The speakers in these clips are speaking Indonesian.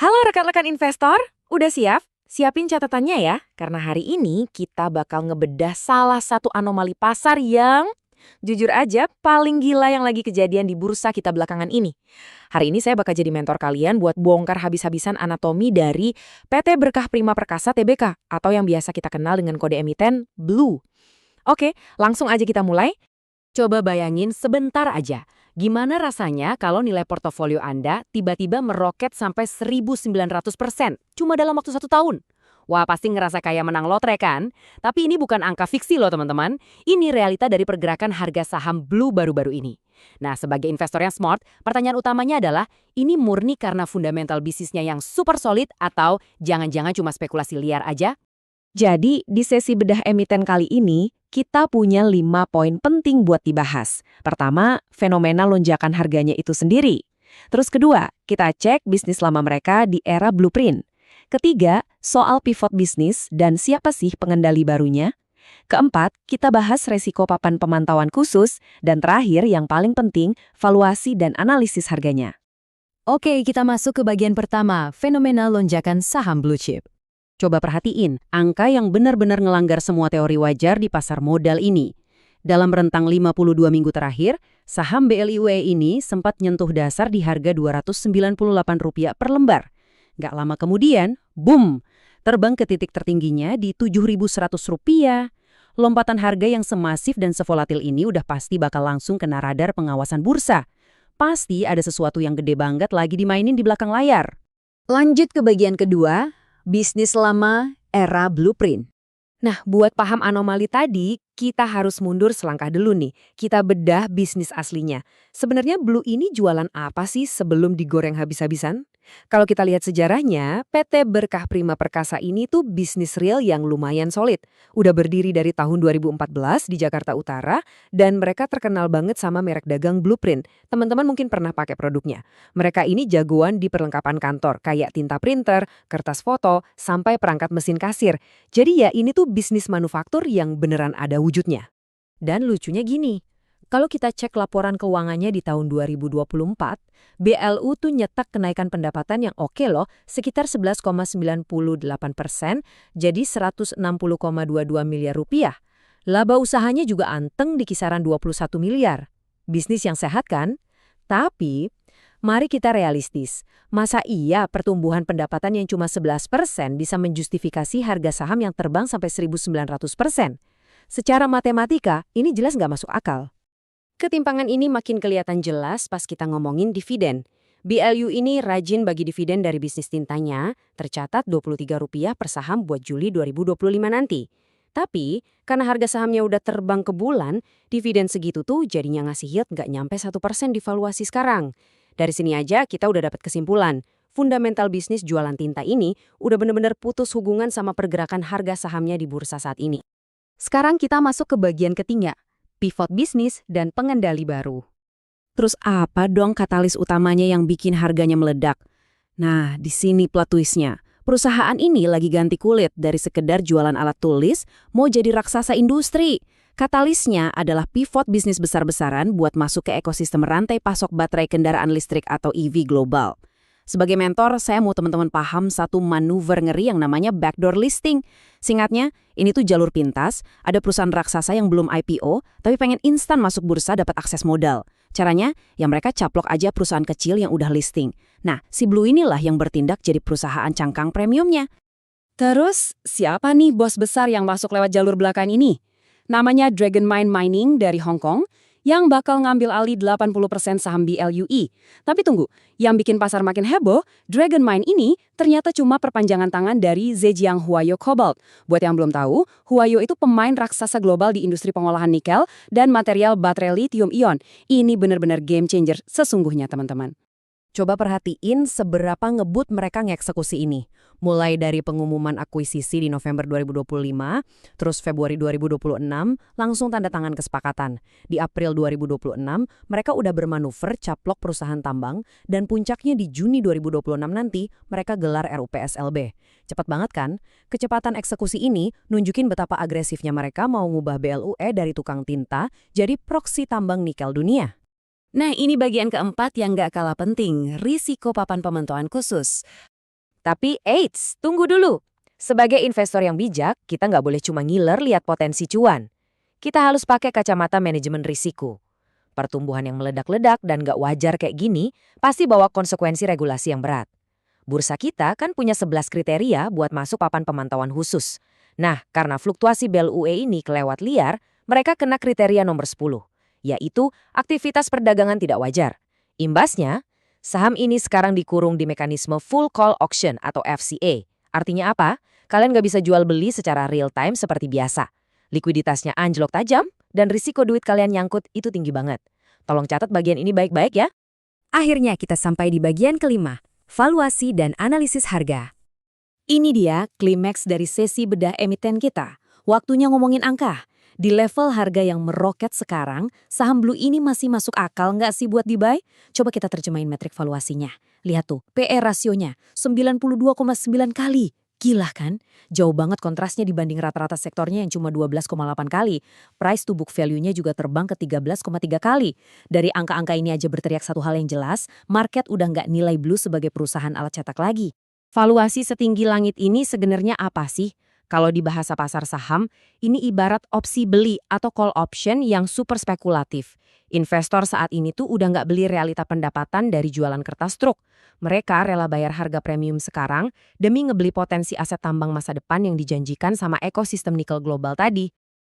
Halo rekan-rekan investor, udah siap? Siapin catatannya ya, karena hari ini kita bakal ngebedah salah satu anomali pasar yang, jujur aja, paling gila yang lagi kejadian di bursa kita belakangan ini. Hari ini saya bakal jadi mentor kalian buat bongkar habis-habisan anatomi dari PT Berkah Prima Perkasa Tbk, atau yang biasa kita kenal dengan kode emiten Blue. Oke, langsung aja kita mulai. Coba bayangin sebentar aja, gimana rasanya kalau nilai portofolio Anda tiba-tiba meroket sampai 1.900% cuma dalam waktu 1 tahun? Wah, pasti ngerasa kayak menang lotre kan? Tapi ini bukan angka fiksi loh teman-teman. Ini realita dari pergerakan harga saham Blue baru-baru ini. Nah, sebagai investor yang smart, pertanyaan utamanya adalah, ini murni karena fundamental bisnisnya yang super solid atau jangan-jangan cuma spekulasi liar aja? Jadi, di sesi bedah emiten kali ini, kita punya 5 poin penting buat dibahas. Pertama, fenomena lonjakan harganya itu sendiri. Terus kedua, kita cek bisnis lama mereka di era blueprint. Ketiga, soal pivot bisnis dan siapa sih pengendali barunya. Keempat, kita bahas resiko papan pemantauan khusus. Dan terakhir, yang paling penting, valuasi dan analisis harganya. Oke, kita masuk ke bagian pertama, fenomena lonjakan saham blue chip. Coba perhatiin, angka yang benar-benar ngelanggar semua teori wajar di pasar modal ini. Dalam rentang 52 minggu terakhir, saham BLIUE ini sempat nyentuh dasar di harga Rp298 per lembar. Nggak lama kemudian, boom, terbang ke titik tertingginya di Rp7.100. Lompatan harga yang semasif dan sevolatil ini udah pasti bakal langsung kena radar pengawasan bursa. Pasti ada sesuatu yang gede banget lagi dimainin di belakang layar. Lanjut ke bagian kedua, bisnis lama, era blueprint. Nah, buat paham anomali tadi, kita harus mundur selangkah dulu nih. Kita bedah bisnis aslinya. Sebenarnya Blue ini jualan apa sih sebelum digoreng habis-habisan? Kalau kita lihat sejarahnya, PT Berkah Prima Perkasa ini tuh bisnis real yang lumayan solid. Udah berdiri dari tahun 2014 di Jakarta Utara, dan mereka terkenal banget sama merek dagang Blueprint. Teman-teman mungkin pernah pakai produknya. Mereka ini jagoan di perlengkapan kantor, kayak tinta printer, kertas foto, sampai perangkat mesin kasir. Jadi ya ini tuh bisnis manufaktur yang beneran ada wujudnya. Dan lucunya gini, kalau kita cek laporan keuangannya di tahun 2024, BLU tuh nyetak kenaikan pendapatan yang oke loh, sekitar 11,98%, jadi 160,22 miliar rupiah. Laba usahanya juga anteng di kisaran 21 miliar. Bisnis yang sehat kan? Tapi, mari kita realistis. Masa iya pertumbuhan pendapatan yang cuma 11% bisa menjustifikasi harga saham yang terbang sampai 1.900%? Secara matematika, ini jelas nggak masuk akal. Ketimpangan ini makin kelihatan jelas pas kita ngomongin dividen. BLU ini rajin bagi dividen dari bisnis tintanya, tercatat Rp23 per saham buat Juli 2025 nanti. Tapi, karena harga sahamnya udah terbang ke bulan, dividen segitu tuh jadinya ngasih yield nggak nyampe 1% di valuasi sekarang. Dari sini aja kita udah dapat kesimpulan, fundamental bisnis jualan tinta ini udah bener-bener putus hubungan sama pergerakan harga sahamnya di bursa saat ini. Sekarang kita masuk ke bagian ketiga, pivot bisnis dan pengendali baru. Terus apa dong katalis utamanya yang bikin harganya meledak? Nah, di sini plot twist-nya. Perusahaan ini lagi ganti kulit dari sekedar jualan alat tulis, mau jadi raksasa industri. Katalisnya adalah pivot bisnis besar-besaran buat masuk ke ekosistem rantai pasok baterai kendaraan listrik atau EV global. Sebagai mentor, saya mau teman-teman paham satu manuver ngeri yang namanya backdoor listing. Singkatnya, ini tuh jalur pintas, ada perusahaan raksasa yang belum IPO, tapi pengen instan masuk bursa dapat akses modal. Caranya, ya mereka caplok aja perusahaan kecil yang udah listing. Nah, si Blue inilah yang bertindak jadi perusahaan cangkang premiumnya. Terus, siapa nih bos besar yang masuk lewat jalur belakang ini? Namanya Dragon Mine Mining dari Hong Kong, yang bakal ngambil alih 80% saham BLUE. Tapi tunggu, yang bikin pasar makin heboh, Dragon Mine ini ternyata cuma perpanjangan tangan dari Zhejiang Huayo Cobalt. Buat yang belum tahu, Huayo itu pemain raksasa global di industri pengolahan nikel dan material baterai lithium-ion. Ini benar-benar game changer sesungguhnya, teman-teman. Coba perhatiin seberapa ngebut mereka ngeksekusi ini. Mulai dari pengumuman akuisisi di November 2025, terus Februari 2026, langsung tanda tangan kesepakatan. Di April 2026, mereka udah bermanuver caplok perusahaan tambang, dan puncaknya di Juni 2026 nanti, mereka gelar RUPSLB. Cepat banget kan? Kecepatan eksekusi ini nunjukin betapa agresifnya mereka mau ngubah BLUE dari tukang tinta jadi proksi tambang nikel dunia. Nah, ini bagian keempat yang nggak kalah penting, risiko papan pemantauan khusus. Tapi eits, tunggu dulu. Sebagai investor yang bijak, kita nggak boleh cuma ngiler lihat potensi cuan. Kita harus pakai kacamata manajemen risiko. Pertumbuhan yang meledak-ledak dan nggak wajar kayak gini pasti bawa konsekuensi regulasi yang berat. Bursa kita kan punya 11 kriteria buat masuk papan pemantauan khusus. Nah, karena fluktuasi BLUE ini kelewat liar, mereka kena kriteria nomor 10, yaitu aktivitas perdagangan tidak wajar. Imbasnya, saham ini sekarang dikurung di mekanisme full call auction atau FCA. Artinya apa? Kalian nggak bisa jual beli secara real time seperti biasa. Likuiditasnya anjlok tajam dan risiko duit kalian nyangkut itu tinggi banget. Tolong catat bagian ini baik-baik ya. Akhirnya kita sampai di bagian kelima, valuasi dan analisis harga. Ini dia klimaks dari sesi bedah emiten kita. Waktunya ngomongin angka. Di level harga yang meroket sekarang, saham Blue ini masih masuk akal nggak sih buat di-buy? Coba kita terjemahin metrik valuasinya. Lihat tuh, PE rasionya 92,9 kali. Gila kan? Jauh banget kontrasnya dibanding rata-rata sektornya yang cuma 12,8 kali. Price to book value-nya juga terbang ke 13,3 kali. Dari angka-angka ini aja berteriak satu hal yang jelas, market udah nggak nilai Blue sebagai perusahaan alat cetak lagi. Valuasi setinggi langit ini sebenarnya apa sih? Kalau di bahasa pasar saham, ini ibarat opsi beli atau call option yang super spekulatif. Investor saat ini tuh udah nggak beli realita pendapatan dari jualan kertas truk. Mereka rela bayar harga premium sekarang demi ngebeli potensi aset tambang masa depan yang dijanjikan sama ekosistem nikel global tadi.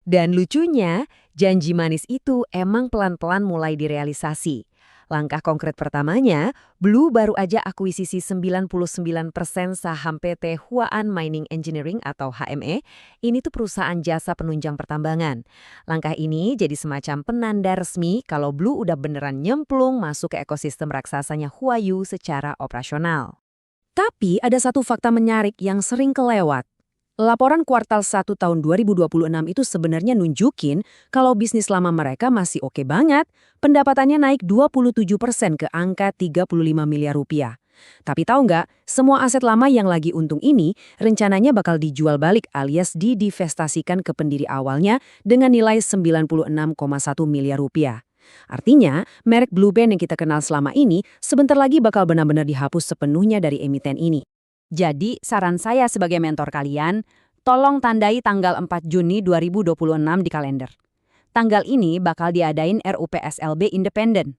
Dan lucunya, janji manis itu emang pelan-pelan mulai direalisasi. Langkah konkret pertamanya, Blue baru aja akuisisi 99% saham PT Huaan Mining Engineering atau HME. Ini tuh perusahaan jasa penunjang pertambangan. Langkah ini jadi semacam penanda resmi kalau Blue udah beneran nyemplung masuk ke ekosistem raksasanya Huayu secara operasional. Tapi ada satu fakta menyarik yang sering kelewat. Laporan kuartal 1 tahun 2026 itu sebenarnya nunjukin kalau bisnis lama mereka masih oke banget. Pendapatannya naik 27% ke angka 35 miliar rupiah. Tapi tahu nggak, semua aset lama yang lagi untung ini rencananya bakal dijual balik alias didivestasikan ke pendiri awalnya dengan nilai 96,1 miliar rupiah. Artinya, merek Blue Band yang kita kenal selama ini sebentar lagi bakal benar-benar dihapus sepenuhnya dari emiten ini. Jadi, saran saya sebagai mentor kalian, tolong tandai tanggal 4 Juni 2026 di kalender. Tanggal ini bakal diadain RUPSLB Independen.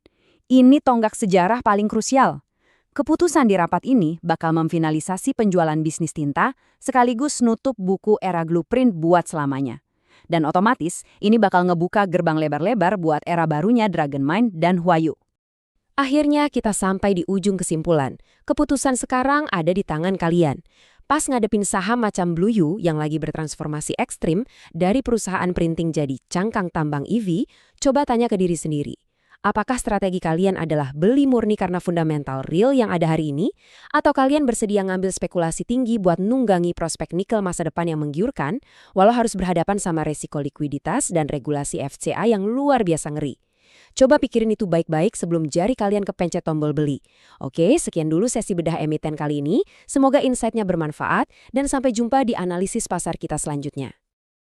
Ini tonggak sejarah paling krusial. Keputusan di rapat ini bakal memfinalisasi penjualan bisnis tinta sekaligus nutup buku era blueprint buat selamanya. Dan otomatis, ini bakal ngebuka gerbang lebar-lebar buat era barunya Dragon Mine dan Huayu. Akhirnya kita sampai di ujung kesimpulan. Keputusan sekarang ada di tangan kalian. Pas ngadepin saham macam Blue Yu yang lagi bertransformasi ekstrim dari perusahaan printing jadi cangkang tambang EV, coba tanya ke diri sendiri. Apakah strategi kalian adalah beli murni karena fundamental real yang ada hari ini? Atau kalian bersedia ngambil spekulasi tinggi buat nunggangi prospek nikel masa depan yang menggiurkan, walau harus berhadapan sama resiko likuiditas dan regulasi FCA yang luar biasa ngeri? Coba pikirin itu baik-baik sebelum jari kalian kepencet tombol beli. Oke, sekian dulu sesi bedah emiten kali ini. Semoga insight-nya bermanfaat dan sampai jumpa di analisis pasar kita selanjutnya.